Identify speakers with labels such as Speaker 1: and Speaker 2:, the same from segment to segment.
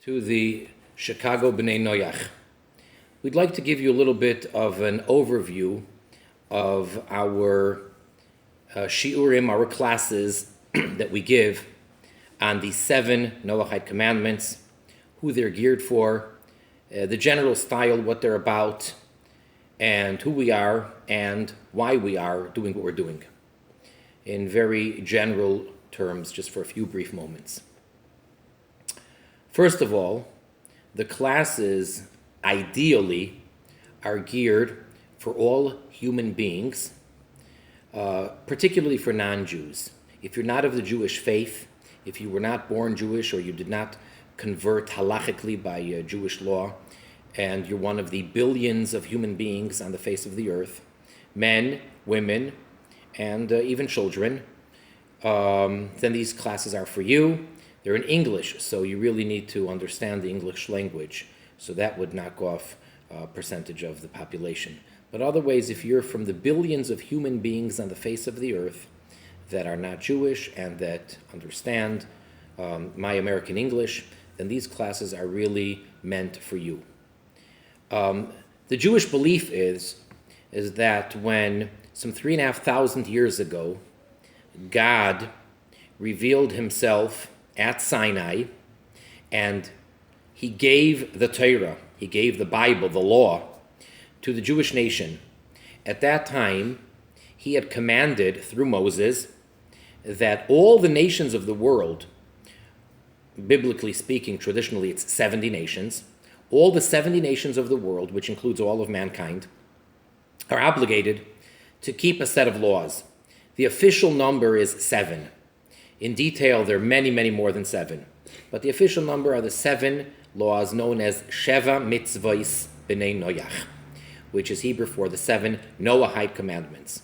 Speaker 1: to the Chicago B'nai Noach. We'd like to give you a little bit of an overview of our shiurim, our classes that we give on the 7 Noachide commandments, who they're geared for, the general style, what they're about, and who we are and why we are doing what we're doing. In very general terms, just for a few brief moments. First of all, the classes ideally are geared for all human beings, particularly for non-Jews. If you're not of the Jewish faith, if you were not born Jewish or you did not convert halachically by Jewish law, and you're one of the billions of human beings on the face of the earth, men, women, and even children, then these classes are for you. They're in English, so you really need to understand the English language. So that would knock off a percentage of the population. But otherwise, if you're from the billions of human beings on the face of the earth that are not Jewish and that understand my American English, then these classes are really meant for you. The Jewish belief is that when some 3,500 years ago, God revealed himself at Sinai, and he gave the Torah, he gave the Bible, the law, to the Jewish nation. At that time, he had commanded through Moses that all the nations of the world, biblically speaking, traditionally it's 70 nations, all the 70 nations of the world, which includes all of mankind, are obligated to keep a set of laws. The official number is 7. In detail, there are many, many more than 7. But the official number are the 7 laws known as Sheva Mitzvos B'nai Noach, which is Hebrew for the 7 Noahide commandments.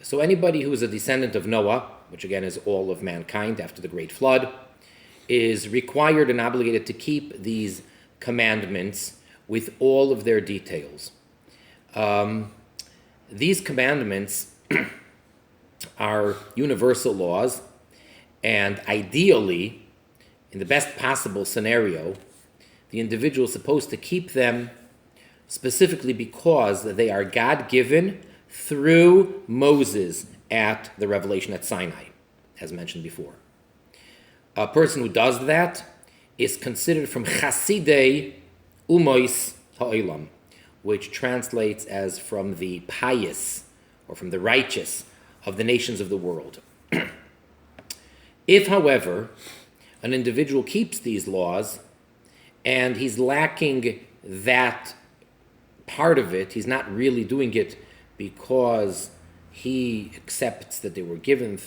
Speaker 1: So anybody who is a descendant of Noah, which again is all of mankind after the Great Flood, is required and obligated to keep these commandments with all of their details. These commandments are universal laws, and ideally, in the best possible scenario, the individual is supposed to keep them specifically because they are God-given through Moses at the revelation at Sinai, as mentioned before. A person who does that is considered from Chasidei Umois Ha'olam, which translates as from the pious or from the righteous of the nations of the world. If, however, an individual keeps these laws and he's lacking that part of it, he's not really doing it because he accepts that they were given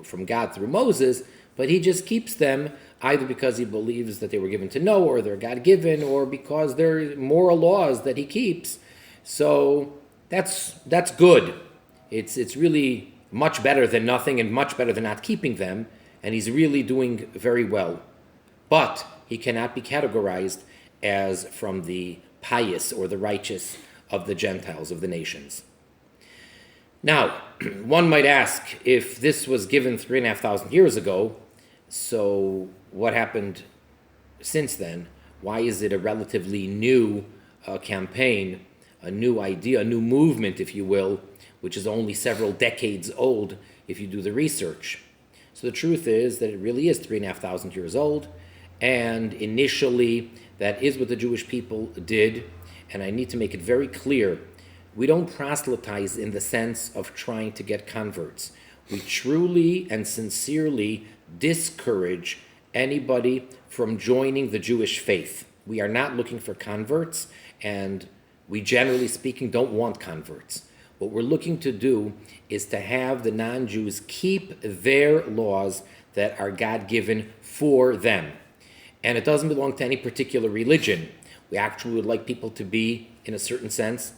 Speaker 1: from God through Moses, but he just keeps them either because he believes that they were given to Noah or they're God-given, or because they're moral laws that he keeps. So that's good. It's really much better than nothing and much better than not keeping them, and he's really doing very well. But he cannot be categorized as from the pious or the righteous of the Gentiles, of the nations. Now, one might ask, if this was given 3,500 years ago, so what happened since then? Why is it a relatively new campaign, a new idea, a new movement, if you will, which is only several decades old if you do the research? So the truth is that it really is 3,500 years old, and initially that is what the Jewish people did, and I need to make it very clear. We don't proselytize in the sense of trying to get converts. We truly and sincerely discourage anybody from joining the Jewish faith. We are not looking for converts, and we generally speaking don't want converts. What we're looking to do is to have the non-Jews keep their laws that are God-given for them. And it doesn't belong to any particular religion. We actually would like people to be, in a certain sense,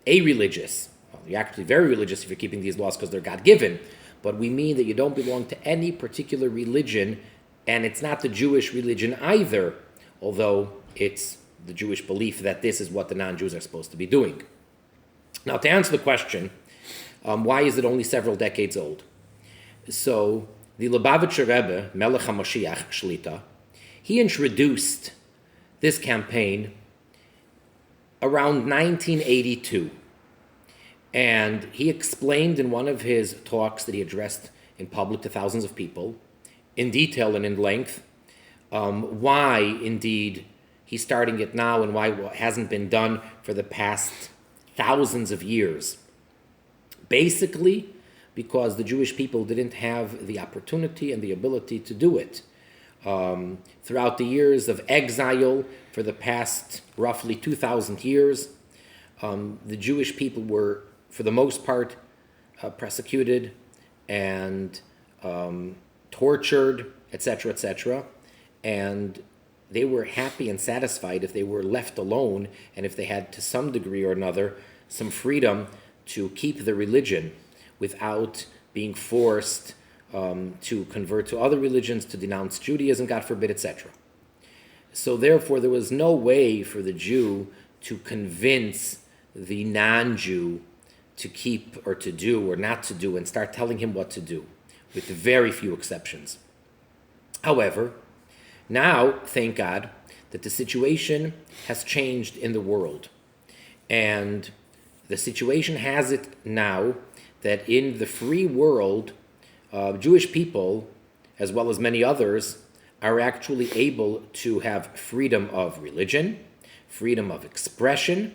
Speaker 1: a-religious. Well, you're actually very religious if you're keeping these laws because they're God-given, but we mean that you don't belong to any particular religion, and it's not the Jewish religion either, although it's the Jewish belief that this is what the non-Jews are supposed to be doing. Now, to answer the question, why is it only several decades old? So, the Lubavitcher Rebbe, Melech HaMashiach Shlita, he introduced this campaign around 1982. And he explained in one of his talks that he addressed in public to thousands of people, in detail and in length, why indeed he's starting it now and why it hasn't been done for the past thousands of years. Basically, because the Jewish people didn't have the opportunity and the ability to do it. Throughout the years of exile for the past roughly 2,000 years, the Jewish people were, for the most part, persecuted and tortured, etc., etc., and they were happy and satisfied if they were left alone and if they had, to some degree or another, some freedom to keep the religion without being forced to convert to other religions, to denounce Judaism, God forbid, etc. So therefore, there was no way for the Jew to convince the non-Jew to keep or to do or not to do and start telling him what to do, with very few exceptions. However, now, thank God, that the situation has changed in the world. And the situation has it now that in the free world, Jewish people, as well as many others, are actually able to have freedom of religion, freedom of expression,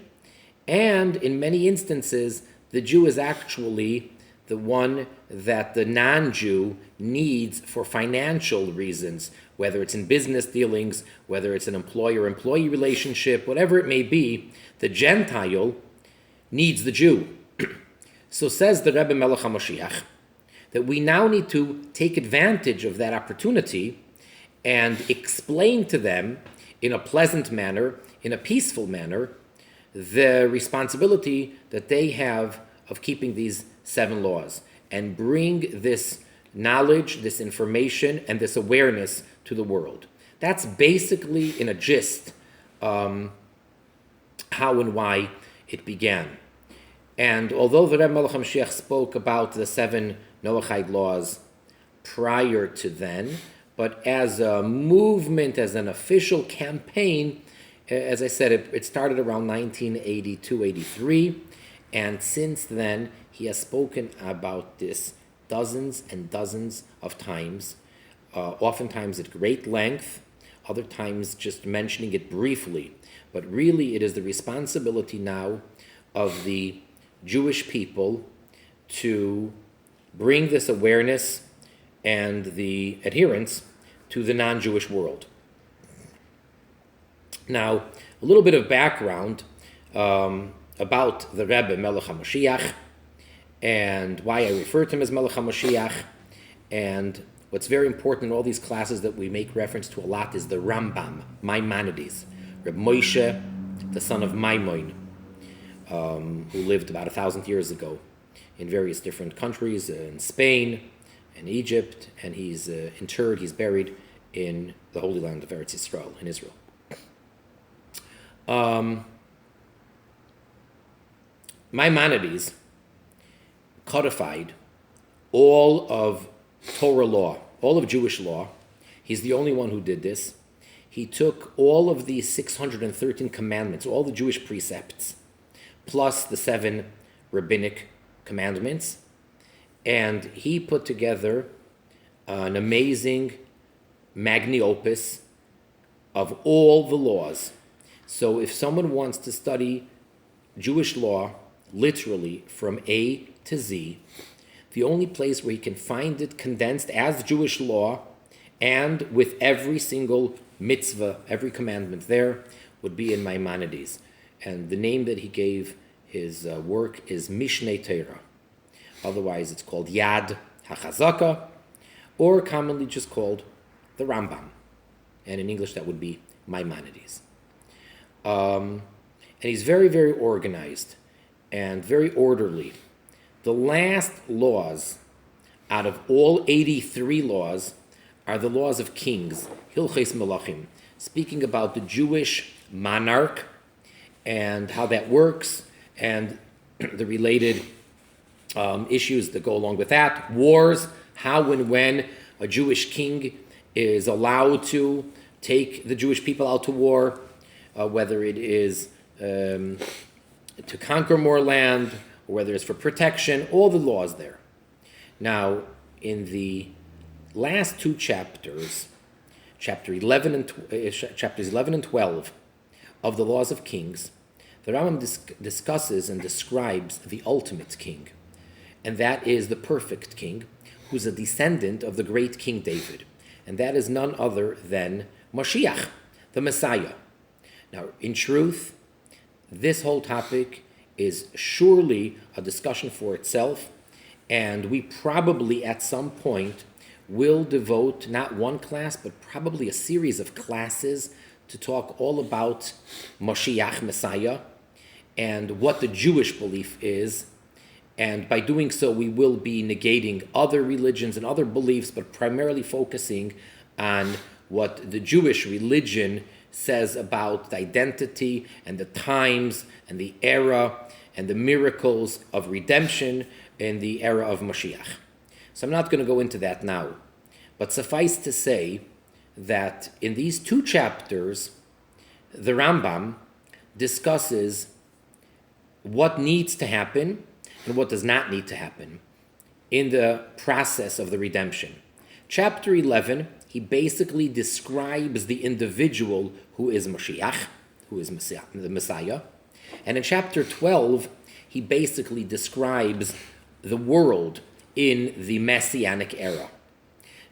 Speaker 1: and in many instances, the Jew is actually the one that the non-Jew needs for financial reasons, whether it's in business dealings, whether it's an employer-employee relationship, whatever it may be, the Gentile needs the Jew. So says the Rebbe Melech HaMashiach, that we now need to take advantage of that opportunity and explain to them in a pleasant manner, in a peaceful manner, the responsibility that they have of keeping these 7 laws, and bring this knowledge, this information, and this awareness to the world. That's basically, in a gist, how and why it began. And although the Rebbe Melech HaMashiach spoke about the 7 Noachide laws prior to then, but as a movement, as an official campaign, as I said, it started around 1982-83, and since then he has spoken about this dozens and dozens of times, oftentimes at great length, other times just mentioning it briefly. But really it is the responsibility now of the Jewish people to bring this awareness and the adherence to the non-Jewish world. Now, a little bit of background about the Rebbe Melech HaMashiach and why I refer to him as Melech HaMashiach. And what's very important in all these classes that we make reference to a lot is the Rambam, Maimonides, Reb Moshe, the son of Maimon, who lived about 1,000 years ago in various different countries, in Spain and Egypt, and he's interred, he's buried in the Holy Land of Eretz Yisrael, in Israel. Maimonides codified all of Torah law, all of Jewish law. He's the only one who did this. He took all of the 613 commandments, all the Jewish precepts, plus the 7 rabbinic commandments, and he put together an amazing magni opus of all the laws. So if someone wants to study Jewish law literally from A to Z, the only place where you can find it condensed as Jewish law and with every single mitzvah, every commandment there, would be in Maimonides. And the name that he gave his work is Mishneh Torah. Otherwise it's called Yad HaChazaka, or commonly just called the Rambam. And in English that would be Maimonides. And he's very, very organized and very orderly. The last laws out of all 83 laws are the laws of kings, Hilchos Melachim, speaking about the Jewish monarch and how that works and the related issues that go along with that, wars, how and when a Jewish king is allowed to take the Jewish people out to war, whether it is to conquer more land, or whether it's for protection, all the laws there. Now, in the last two chapters, chapters 11 and 12 of the Laws of Kings, the Rambam discusses and describes the ultimate king, and that is the perfect king, who's a descendant of the great King David, and that is none other than Mashiach, the Messiah. Now, in truth, this whole topic is surely a discussion for itself, and we probably at some point will devote not one class, but probably a series of classes to talk all about Mashiach, Messiah, and what the Jewish belief is. And by doing so, we will be negating other religions and other beliefs, but primarily focusing on what the Jewish religion says about the identity and the times and the era and the miracles of redemption in the era of Mashiach. So I'm not going to go into that now, but suffice to say that in these two chapters, the Rambam discusses what needs to happen and what does not need to happen in the process of the redemption. Chapter 11, he basically describes the individual who is Mashiach, who is the Messiah. And in chapter 12, he basically describes the world in the Messianic era.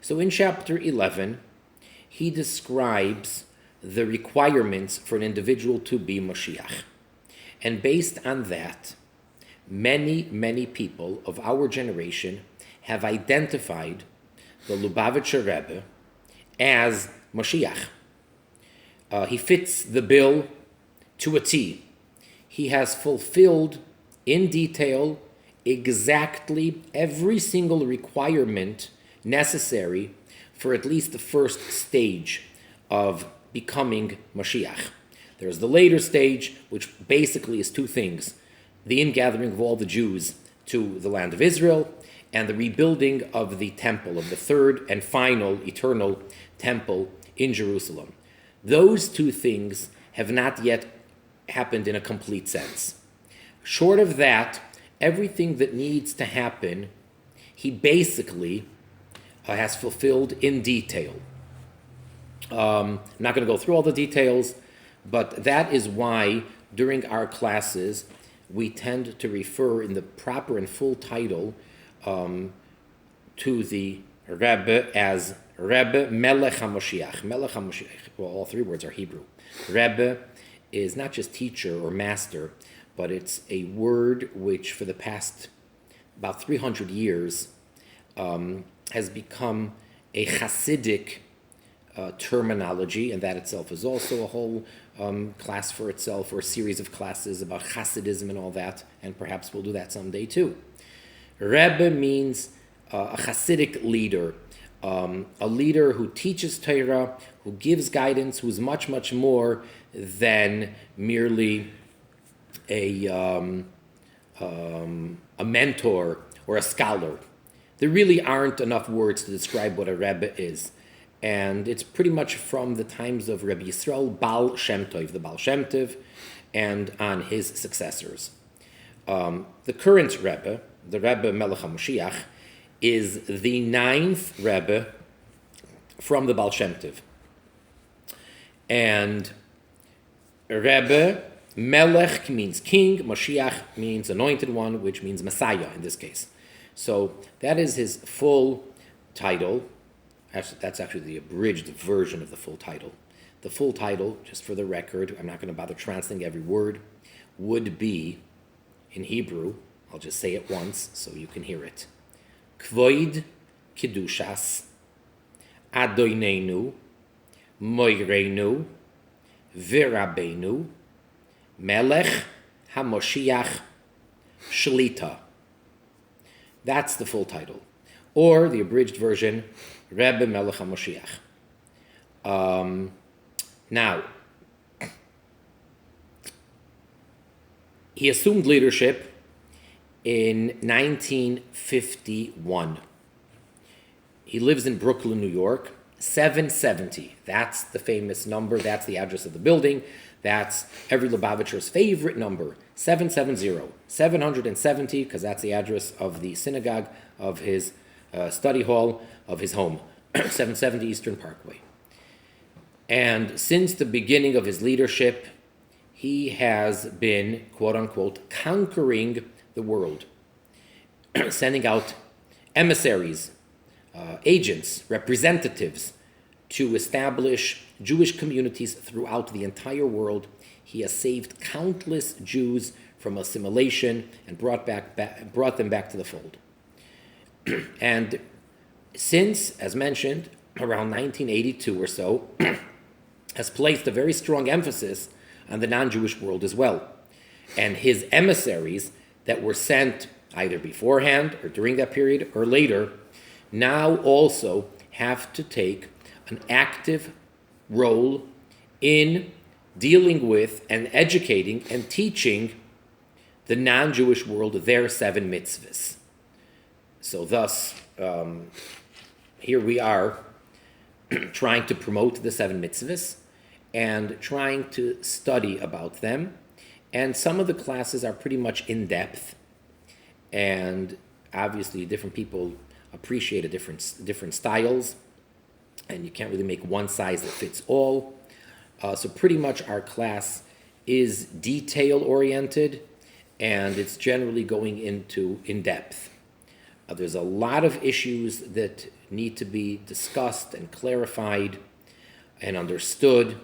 Speaker 1: So in chapter 11, he describes the requirements for an individual to be Mashiach. And based on that, many people of our generation have identified the Lubavitcher Rebbe as Mashiach. He fits the bill to a T. He has fulfilled in detail exactly every single requirement necessary for at least the first stage of becoming Mashiach. There's the later stage, which basically is two things: the ingathering of all the Jews to the land of Israel, and the rebuilding of the temple, of the third and final eternal temple in Jerusalem. Those two things have not yet happened in a complete sense. Short of that, everything that needs to happen, he basically has fulfilled in detail. I'm not going to go through all the details, but that is why during our classes we tend to refer in the proper and full title to the Rebbe as Rebbe Melech HaMoshiach. Melech HaMoshiach, well, all three words are Hebrew. Rebbe is not just teacher or master, but it's a word which for the past about 300 years has become a Hasidic terminology, and that itself is also a whole class for itself, or a series of classes about Hasidism and all that, and perhaps we'll do that someday too. Rebbe means a Hasidic leader, a leader who teaches Torah, who gives guidance, who's much more than merely a mentor or a scholar. There really aren't enough words to describe what a Rebbe is. And it's pretty much from the times of Rabbi Yisrael Baal Shem Tov, the Baal Shem Tov, and on his successors. The current Rebbe, the Rebbe Melech HaMoshiach, is the 9th Rebbe from the Baal Shem Tov. And Rebbe, Melech means king, Mashiach means anointed one, which means Messiah in this case. So that is his full title. That's actually the abridged version of the full title. The full title, just for the record, I'm not going to bother translating every word, would be, in Hebrew, I'll just say it once so you can hear it. Kvoid Kedushas Adoinenu Moireinu Virabeinu Melech HaMoshiach Shlita. That's the full title. Or the abridged version, Rebbe Melech HaMoshiach. Now, he assumed leadership in 1951. He lives in Brooklyn, New York, 770. That's the famous number. That's the address of the building. That's every Lubavitcher's favorite number, 770. 770, because that's the address of the synagogue, of his study hall, of his home, 770 Eastern Parkway. And since the beginning of his leadership, he has been, quote unquote, conquering the world, sending out emissaries, agents, representatives to establish Jewish communities throughout the entire world. He has saved countless Jews from assimilation and brought them back to the fold. And since, as mentioned, around 1982 or so, has placed a very strong emphasis on the non-Jewish world as well. And his emissaries that were sent either beforehand or during that period or later now also have to take an active role in dealing with and educating and teaching the non-Jewish world their 7 mitzvahs. So thus, here we are trying to promote the 7 mitzvahs and trying to study about them. And some of the classes are pretty much in depth, and obviously different people appreciate different styles, and you can't really make one size that fits all. So pretty much our class is detail-oriented, and it's generally going into in-depth. There's a lot of issues that need to be discussed and clarified and understood,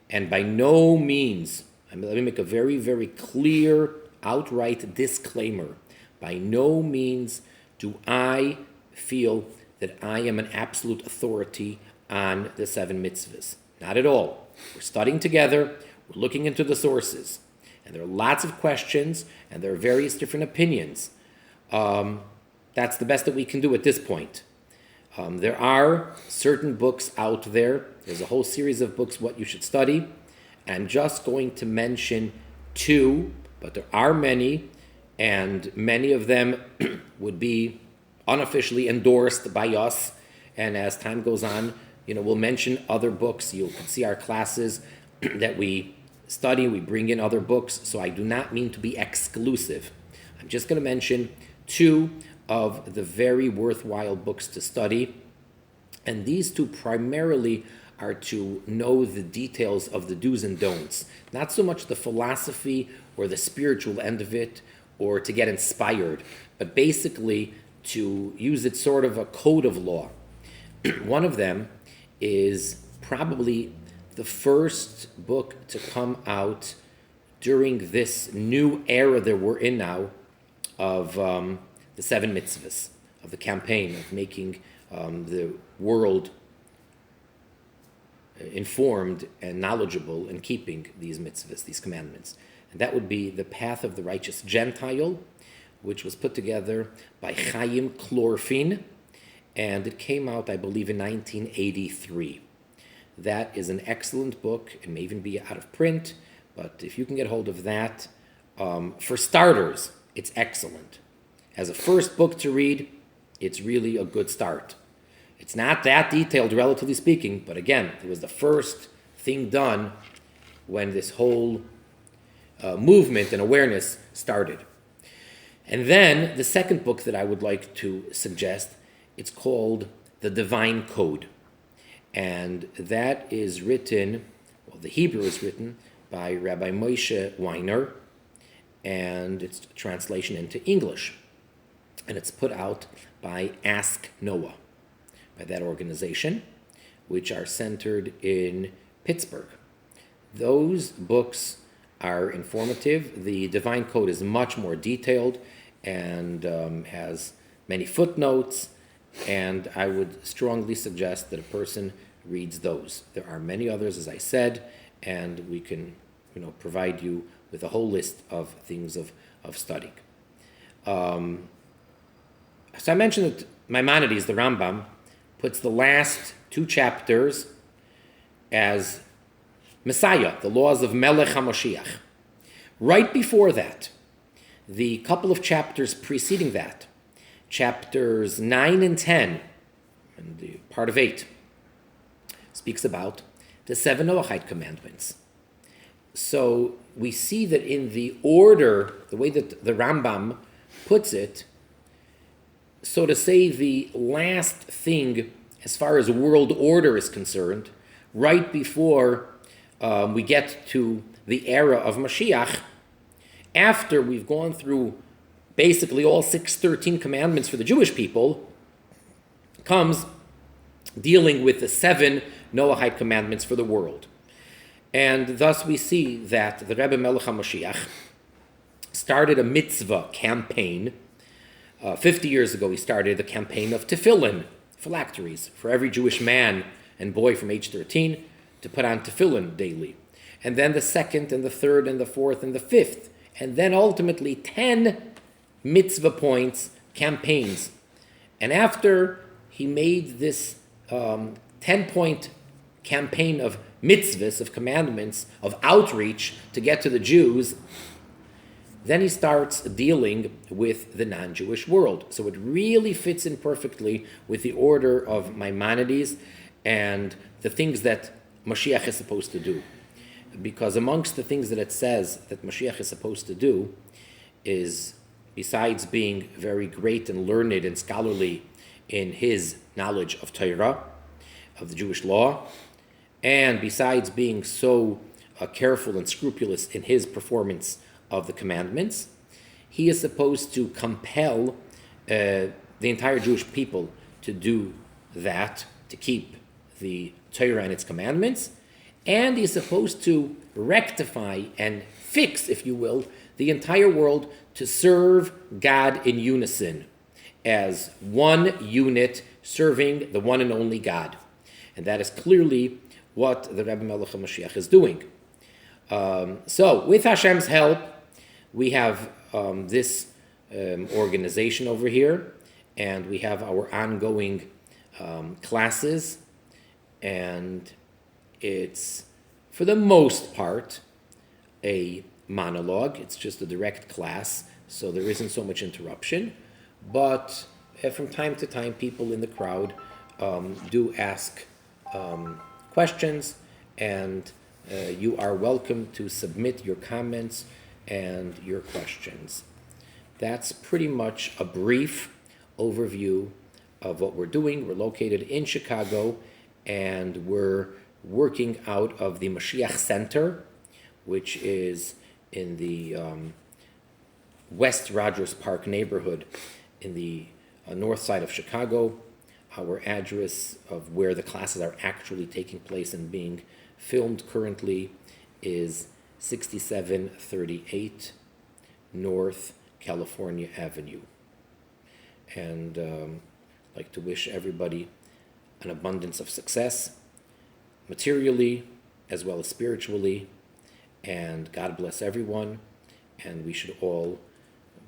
Speaker 1: and by no means, let me make a very, very clear, outright disclaimer. By no means do I feel that I am an absolute authority on the 7 mitzvahs. Not at all. We're studying together, we're looking into the sources, and there are lots of questions, and there are various different opinions. That's the best that we can do at this point. There are certain books out there. There's a whole series of books, what you should study. I'm just going to mention 2, but there are many, and many of them would be unofficially endorsed by us. And as time goes on, we'll mention other books. You can see our classes that we study. We bring in other books. So I do not mean to be exclusive. I'm just going to mention 2 of the very worthwhile books to study. And these 2 primarily are to know the details of the do's and don'ts. Not so much the philosophy or the spiritual end of it, or to get inspired, but basically to use it sort of a code of law. One of them is probably the first book to come out during this new era that we're in now of the 7 mitzvahs, of the campaign of making the world informed and knowledgeable in keeping these mitzvahs, these commandments. And that would be The Path of the Righteous Gentile, which was put together by Chaim Chlorfin, and it came out, I believe, in 1983. That is an excellent book. It may even be out of print, but if you can get hold of that, for starters, it's excellent. As a first book to read, it's really a good start. It's not that detailed, relatively speaking, but again, it was the first thing done when this whole movement and awareness started. And then the second book that I would like to suggest, it's called The Divine Code. And that is written, the Hebrew is written by Rabbi Moshe Weiner, and it's a translation into English. And it's put out by Ask Noah, by that organization, which are centered in Pittsburgh. Those books are informative. The Divine Code is much more detailed and has many footnotes, and I would strongly suggest that a person reads those. There are many others, as I said, and we can provide you with a whole list of things of studying. So I mentioned that Maimonides, the Rambam, puts the last 2 chapters as Messiah, the laws of Melech HaMoshiach. Right before that, the couple of chapters preceding that, chapters 9 and 10, and the part of 8, speaks about the 7 Noahide commandments. So we see that in the order, the way that the Rambam puts it, so to say, the last thing as far as world order is concerned, right before we get to the era of Mashiach, after we've gone through basically all 613 commandments for the Jewish people, comes dealing with the 7 Noahide commandments for the world. And thus we see that the Rebbe Melech HaMashiach started a mitzvah campaign. 50 years ago, he started the campaign of tefillin, phylacteries, for every Jewish man and boy from age 13 to put on tefillin daily. And then the second and the third and the fourth and the fifth. And then ultimately 10 mitzvah points, campaigns. And after he made this 10-point campaign of mitzvahs, of commandments, of outreach to get to the Jews, then he starts dealing with the non-Jewish world. So it really fits in perfectly with the order of Maimonides and the things that Mashiach is supposed to do. Because amongst the things that it says that Mashiach is supposed to do is, besides being very great and learned and scholarly in his knowledge of Torah, of the Jewish law, and besides being so careful and scrupulous in his performance of the commandments, he is supposed to compel the entire Jewish people to do that, to keep the Torah and its commandments, and he is supposed to rectify and fix, if you will, the entire world to serve God in unison, as one unit serving the one and only God. And that is clearly what the Rebbe Melech HaMashiach is doing. So, with Hashem's help, we have this organization over here, and we have our ongoing classes, and it's, for the most part, a monologue. It's just a direct class, so there isn't so much interruption. But from time to time, people in the crowd do ask questions, and you are welcome to submit your comments and your questions. That's pretty much a brief overview of what we're doing. We're located in Chicago, and we're working out of the Mashiach Center, which is in the West Rogers Park neighborhood in the north side of Chicago. Our address of where the classes are actually taking place and being filmed currently is 6738 North California Avenue. And I'd like to wish everybody an abundance of success, materially as well as spiritually, and God bless everyone, and we should all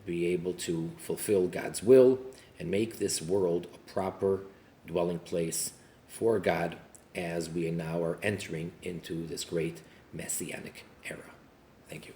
Speaker 1: be able to fulfill God's will and make this world a proper dwelling place for God as we now are entering into this great Messianic era. Thank you.